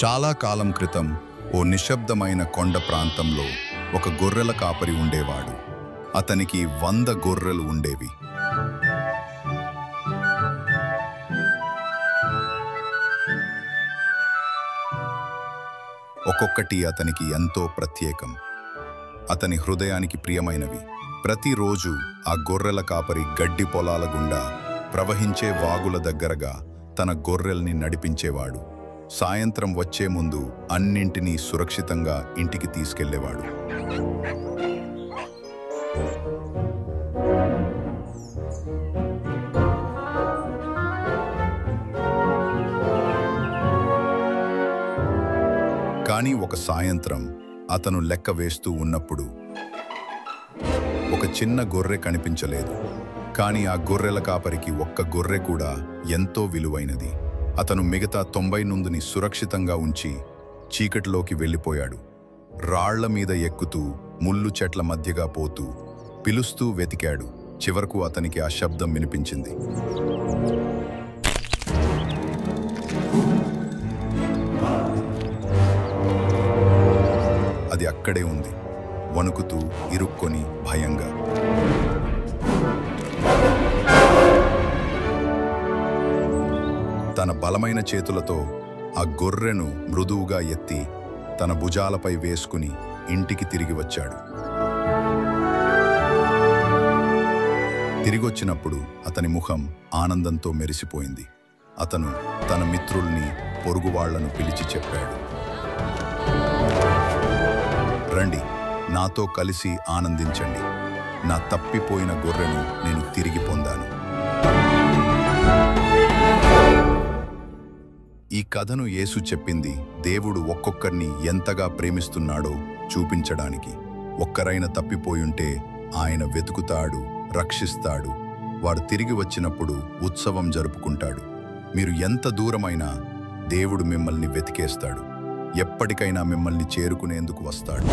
చాలా కాలం క్రితం ఓ నిశ్శబ్దమైన కొండ ప్రాంతంలో ఒక గొర్రెల కాపరి ఉండేవాడు. అతనికి 100 గొర్రెలు ఉండేవి. ఒక్కొక్కటి అతనికి ఎంతో ప్రత్యేకం, అతని హృదయానికి ప్రియమైనవి. ప్రతిరోజు ఆ గొర్రెల కాపరి గడ్డి పొలాల గుండా ప్రవహించే వాగుల దగ్గరగా తన గొర్రెల్ని నడిపించేవాడు. సాయంత్రం వచ్చే ముందు అన్నింటినీ సురక్షితంగా ఇంటికి తీసుకెళ్లేవాడు. కానీ ఒక సాయంత్రం అతను లెక్క వేస్తూ ఉన్నప్పుడు ఒక చిన్న గొర్రె కనిపించలేదు. కానీ ఆ గొర్రెల కాపరికి ఒక్క గొర్రె కూడా ఎంతో విలువైనది. అతను మిగతా 90 సురక్షితంగా ఉంచి చీకటిలోకి వెళ్ళిపోయాడు. రాళ్ల మీద ఎక్కుతూ, ముళ్ళు చెట్ల మధ్యగా పోతూ, పిలుస్తూ వెతికాడు. చివరకు అతనికి ఆ శబ్దం వినిపించింది. అది అక్కడే ఉంది, వణుకుతూ, ఇరుక్కొని, భయంగా. తన బలమైన చేతులతో ఆ గొర్రెను మృదువుగా ఎత్తి తన భుజాలపై వేసుకుని ఇంటికి తిరిగి వచ్చాడు. తిరిగొచ్చినప్పుడు అతని ముఖం ఆనందంతో మెరిసిపోయింది. అతను తన మిత్రుల్ని, పొరుగువాళ్లను పిలిచి చెప్పాడు, రండి, నాతో కలిసి ఆనందించండి. నా తప్పిపోయిన గొర్రెను నేను తిరిగి పొందాను. ఈ కథను యేసు చెప్పింది దేవుడు ఒక్కొక్కరిని ఎంతగా ప్రేమిస్తున్నాడో చూపించడానికి. ఒక్కరైనా తప్పిపోయుంటే ఆయన వెతుకుతాడు, రక్షిస్తాడు. వారు తిరిగి వచ్చినప్పుడు ఉత్సవం జరుపుకుంటాడు. మీరు ఎంత దూరమైనా దేవుడు మిమ్మల్ని వెతికేస్తాడు. ఎప్పటికైనా మిమ్మల్ని చేరుకునేందుకు వస్తాడు.